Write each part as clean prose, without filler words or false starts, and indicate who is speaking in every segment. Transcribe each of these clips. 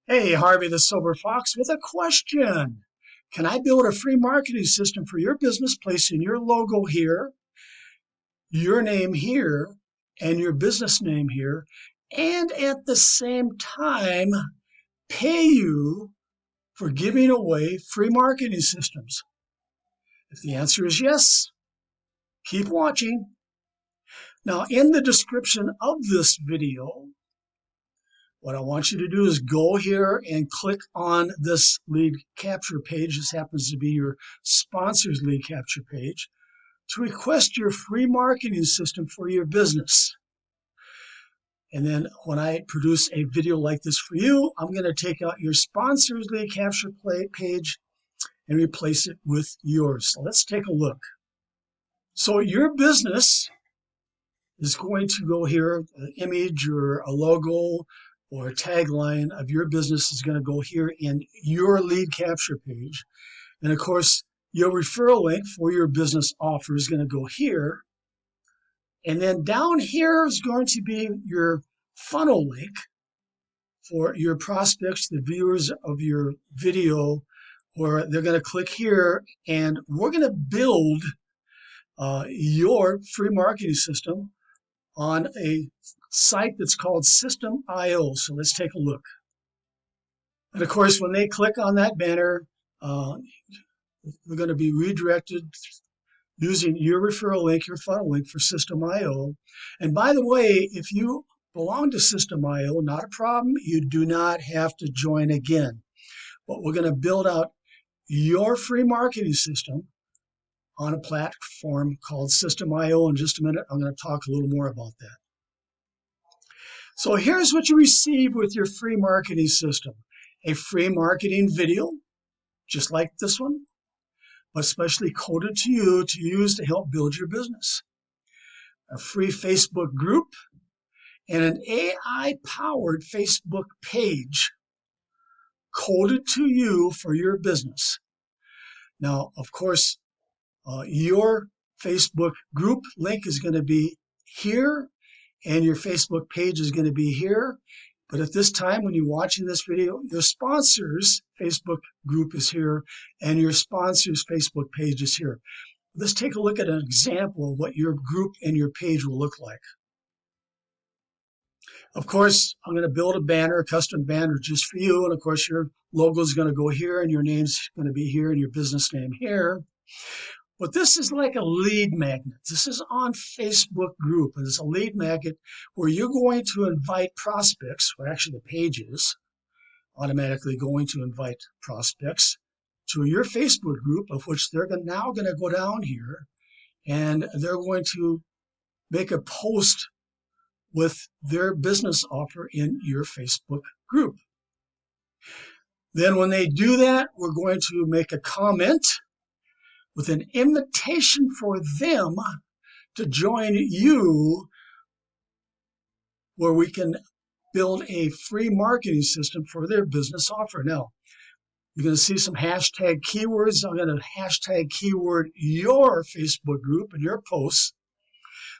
Speaker 1: Hey, Harvey the Sober Fox with a question. Can I build a free marketing system for your business, placing your logo here, your name here, and your business name here, and at the same time pay you for giving away free marketing systems? If the answer is yes, keep watching. Now, in the description of this video, what I want you to do is go here and click on this lead capture page. This happens to be your sponsor's lead capture page to request your free marketing system for your business. And then when I produce a video like this for you, I'm going to take out your sponsor's lead capture page and replace it with yours. So let's take a look. So your business is going to go here, an image or a logo or a tagline of your business is going to go here in your lead capture page. And of course, your referral link for your business offer is going to go here. And then down here is going to be your funnel link for your prospects, the viewers of your video, where they're going to click here, and we're going to build your free marketing system on a site that's called System.io. So let's take a look. And of course, when they click on that banner, they're going to be redirected using your referral link, your funnel link for System.io. And by the way, if you belong to System.io, not a problem. You do not have to join again. But we're going to build out your free marketing system on a platform called System.io. In just a minute, I'm going to talk a little more about that. So here's what you receive with your free marketing system. A free marketing video, just like this one, but specially coded to you to use to help build your business. A free Facebook group and an AI-powered Facebook page coded to you for your business. Now, of course, your Facebook group link is going to be here, and your Facebook page is going to be here. But at this time, when you're watching this video, your sponsor's Facebook group is here, and your sponsor's Facebook page is here. Let's take a look at an example of what your group and your page will look like. Of course, I'm going to build a banner, a custom banner just for you. And of course, your logo is going to go here, and your name's going to be here, and your business name here. But this is like a lead magnet. This is on Facebook group, and it's a lead magnet where you're going to invite prospects, or actually the page is automatically going to invite prospects to your Facebook group, of which they're now going to go down here, and they're going to make a post with their business offer in your Facebook group. Then when they do that, we're going to make a comment with an invitation for them to join you, where we can build a free marketing system for their business offer. Now, you're going to see some hashtag keywords. I'm going to hashtag keyword your Facebook group and your posts,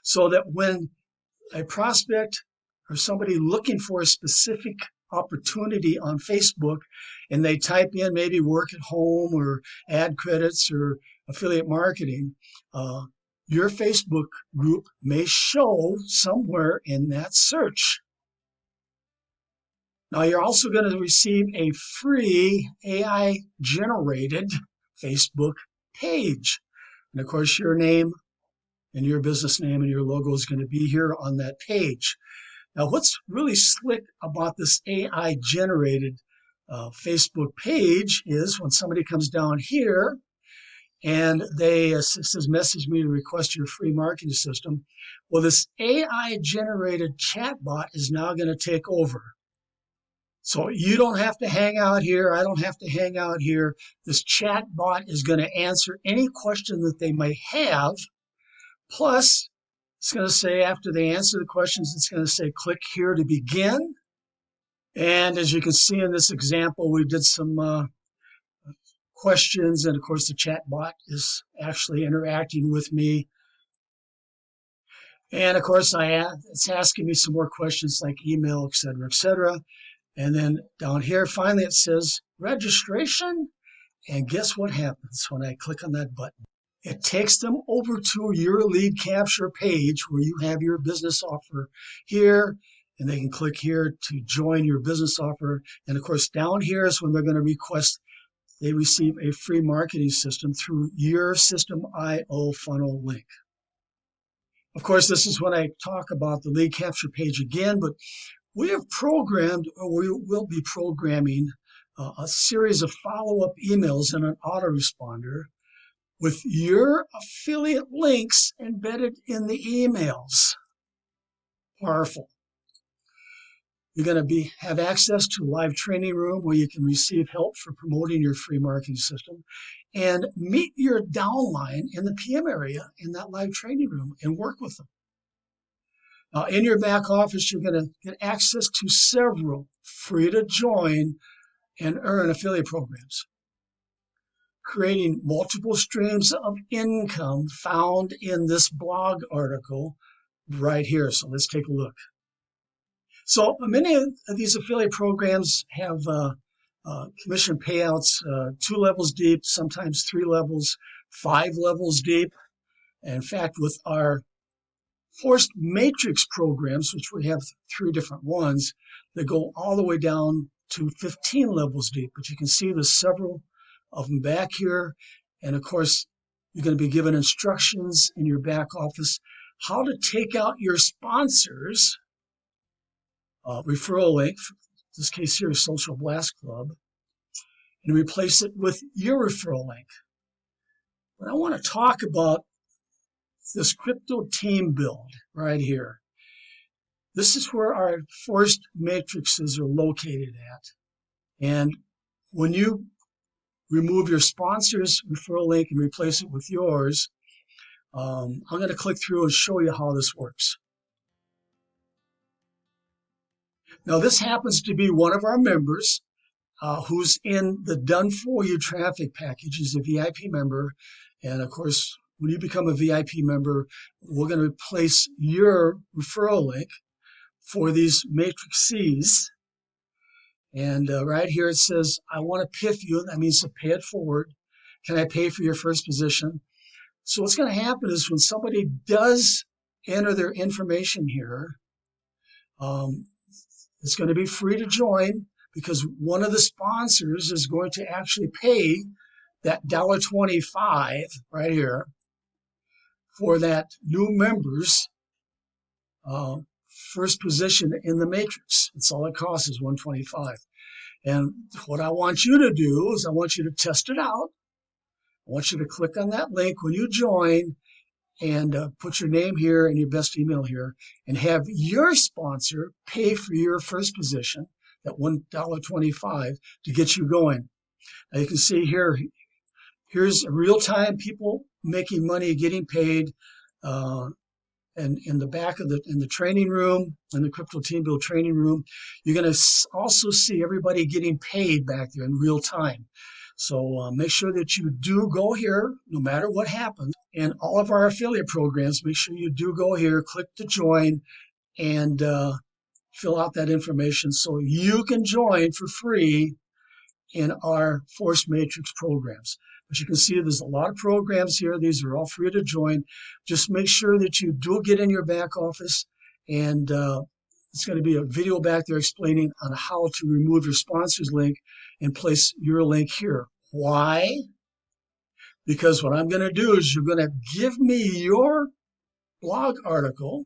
Speaker 1: so that when a prospect or somebody looking for a specific opportunity on Facebook and they type in maybe work at home or ad credits or affiliate marketing, your Facebook group may show somewhere in that search. Now, you're also going to receive a free AI-generated Facebook page. And of course, your name and your business name and your logo is going to be here on that page. Now, what's really slick about this AI-generated Facebook page is when somebody comes down here and they says, message me to request your free marketing system. Well, this AI-generated chatbot is now going to take over. So you don't have to hang out here. I don't have to hang out here. This chatbot is going to answer any question that they may have. Plus, it's going to say, after they answer the questions, it's going to say, click here to begin. And as you can see in this example, we did some questions, and of course the chat bot is actually interacting with me. And of course it's asking me some more questions like email, etc., etc. And then down here, finally, it says registration. And guess what happens when I click on that button? It takes them over to your lead capture page where you have your business offer here, and they can click here to join your business offer. And of course, down here is when they're going to request they receive a free marketing system through your System.io funnel link. Of course, this is when I talk about the lead capture page again, but we have programmed, or we will be programming, a series of follow-up emails in an autoresponder with your affiliate links embedded in the emails. Powerful. You're going to have access to a live training room where you can receive help for promoting your free marketing system and meet your downline in the PM area in that live training room and work with them. In your back office, you're going to get access to several free to join and earn affiliate programs, creating multiple streams of income found in this blog article right here. So let's take a look. So many of these affiliate programs have commission payouts 2 levels deep, sometimes 3 levels, 5 levels deep. In fact, with our forced matrix programs, which we have 3 different ones, that go all the way down to 15 levels deep. But you can see there's several of them back here. And of course, you're going to be given instructions in your back office how to take out your sponsors referral link, in this case here is Social Blast Club, and replace it with your referral link. But I want to talk about this crypto team build right here. This is where our forced matrices are located at. And when you remove your sponsor's referral link and replace it with yours, I'm going to click through and show you how this works. Now, this happens to be one of our members who's in the Done For You traffic package. He's a VIP member. And of course, when you become a VIP member, we're going to replace your referral link for these matrices. And right here it says, I want to PIF you. That means to pay it forward. Can I pay for your first position? So what's going to happen is when somebody does enter their information here, it's going to be free to join because one of the sponsors is going to actually pay that $1.25 right here for that new member's first position in the matrix. That's all it costs is $1.25. And what I want you to do is I want you to test it out. I want you to click on that link when you join and put your name here and your best email here and have your sponsor pay for your first position, that $1.25, to get you going. Now you can see here, here's real-time people making money, getting paid. And in the back of in the training room, in the Crypto Team Build training room, you're going to also see everybody getting paid back there in real time. So make sure that you do go here, no matter what happens. In all of our affiliate programs, make sure you do go here, click to join, and fill out that information so you can join for free in our Force Matrix programs. But you can see there's a lot of programs here. These are all free to join. Just make sure that you do get in your back office, and it's going to be a video back there explaining on how to remove your sponsor's link and place your link here. Why? Because what I'm going to do is you're going to give me your blog article,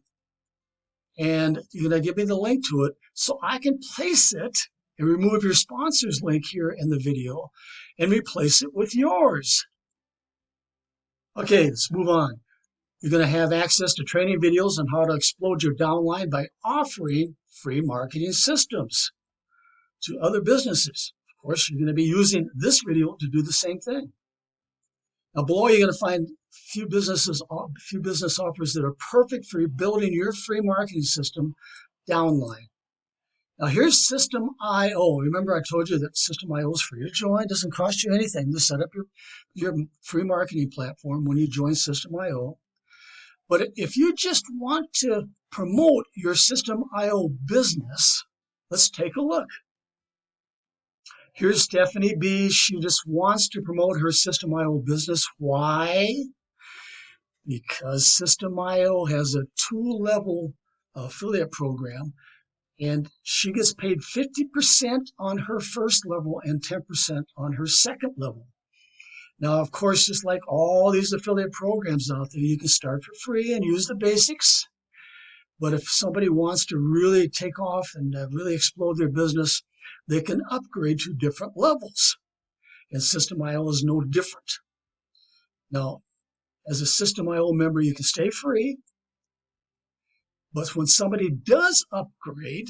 Speaker 1: and you're going to give me the link to it so I can place it and remove your sponsor's link here in the video and replace it with yours. Okay, let's move on. You're going to have access to training videos on how to explode your downline by offering free marketing systems to other businesses. Of course, you're going to be using this video to do the same thing. Now below, you're going to find a few business offers that are perfect for building your free marketing system downline. Now here's System.io. Remember I told you that System.io is free to join. It doesn't cost you anything to set up your free marketing platform when you join System.io. But if you just want to promote your System.io business, let's take a look. Here's Stephanie B. She just wants to promote her System.io business. Why? Because System.io has a 2-level affiliate program, and she gets paid 50% on her first level and 10% on her second level. Now, of course, just like all these affiliate programs out there, you can start for free and use the basics. But if somebody wants to really take off and really explode their business, they can upgrade to different levels. And System.io is no different. Now, as a System.io member, you can stay free. But when somebody does upgrade,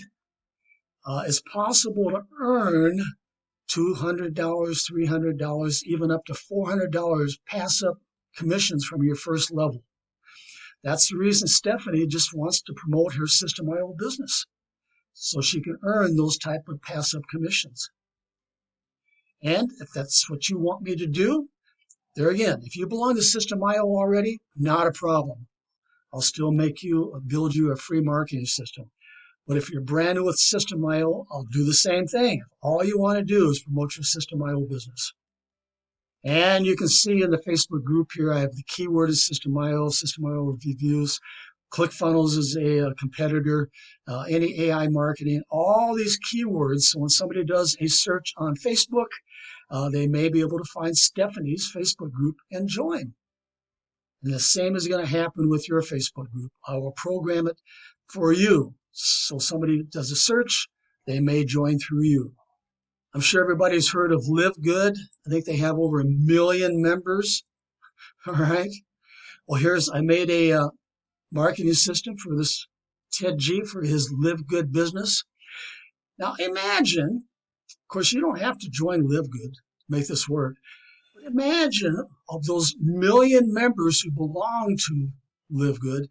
Speaker 1: it's possible to earn $200, $300, even up to $400 pass-up commissions from your first level. That's the reason Stephanie just wants to promote her System.io business, so she can earn those type of pass-up commissions. And if that's what you want me to do, there again, if you belong to System.io already, not a problem. I'll still build you a free marketing system. But if you're brand new with System.io, I'll do the same thing. All you want to do is promote your System.io business. And you can see in the Facebook group here, I have the keyword is System.io, System.io reviews. ClickFunnels is a competitor, any AI marketing, all these keywords. So when somebody does a search on Facebook, they may be able to find Stephanie's Facebook group and join. And the same is going to happen with your Facebook group. I will program it for you. So somebody does a search, they may join through you. I'm sure everybody's heard of Live Good. I think they have over 1 million members. All right. Well, I made a marketing system for this Ted G for his Live Good business. Now imagine, of course, you don't have to join Live Good to make this work. But imagine of those 1 million members who belong to Live Good,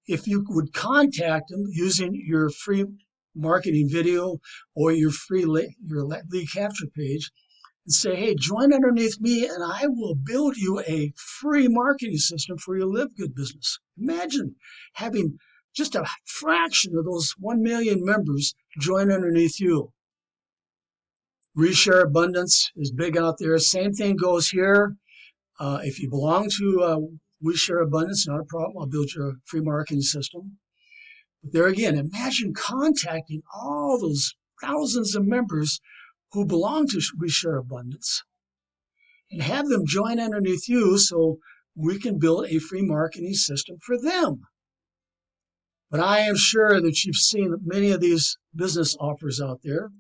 Speaker 1: if you would contact them using your free marketing video or your lead capture page and say, hey, join underneath me and I will build you a free marketing system for your Live Good business. Imagine having just a fraction of those 1 million members join underneath you. Reshare Abundance is big out there. Same thing goes here. If you belong to We Share Abundance, not a problem. I'll build you a free marketing system. But there again, imagine contacting all those thousands of members who belong to We Share Abundance and have them join underneath you so we can build a free marketing system for them. But I am sure that you've seen many of these business offers out there,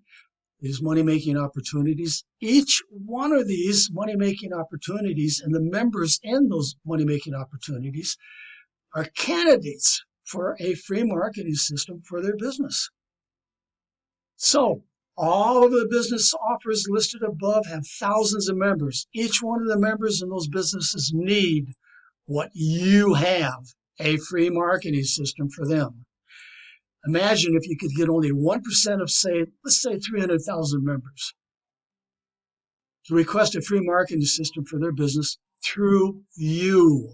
Speaker 1: these money-making opportunities. Each one of these money-making opportunities and the members in those money-making opportunities are candidates for a free marketing system for their business. So all of the business offers listed above have thousands of members. Each one of the members in those businesses need what you have, a free marketing system for them. Imagine if you could get only 1% of, let's say 300,000 members to request a free marketing system for their business through you.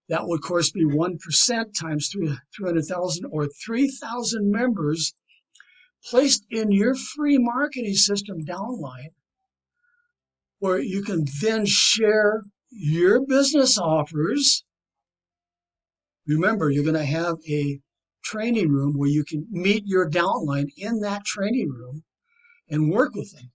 Speaker 1: That would, of course, be 1% times 300,000 or 3,000 members placed in your free marketing system downline, where you can then share your business offers. Remember, you're going to have a training room where you can meet your downline in that training room and work with them.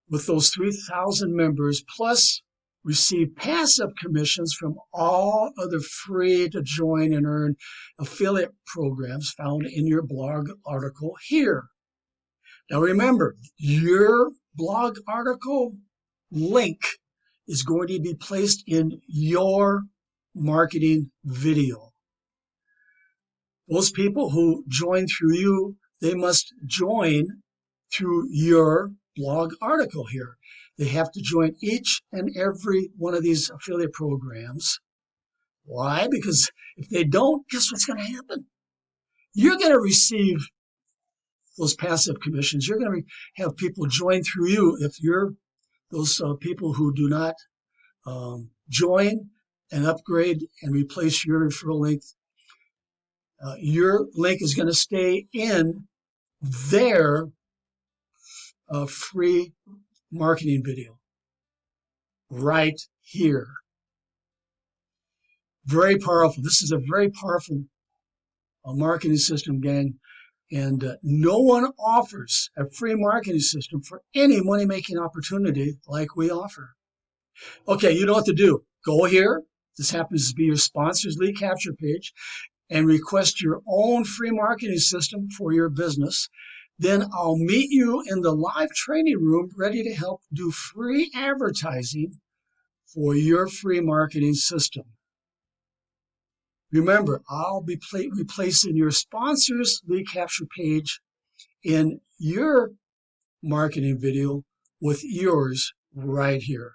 Speaker 1: With those 3,000 members, plus receive passive commissions from all other free to join and earn affiliate programs found in your blog article here. Now remember, your blog article link is going to be placed in your marketing video. Those people who join through you, they must join through your blog article here. They have to join each and every one of these affiliate programs. Why? Because if they don't, guess what's going to happen? You're going to receive those passive commissions. You're going to have people join through you. If you're those people who do not join and upgrade and replace your referral link, your link is going to stay in their a free marketing video right here. Very powerful. This is a very powerful marketing system, gang. And no one offers a free marketing system for any money-making opportunity like we offer. Okay, you know what to do. Go here. This happens to be your sponsor's lead capture page, and request your own free marketing system for your business. Then I'll meet you in the live training room ready to help do free advertising for your free marketing system. Remember, I'll be replacing your sponsor's lead capture page in your marketing video with yours right here.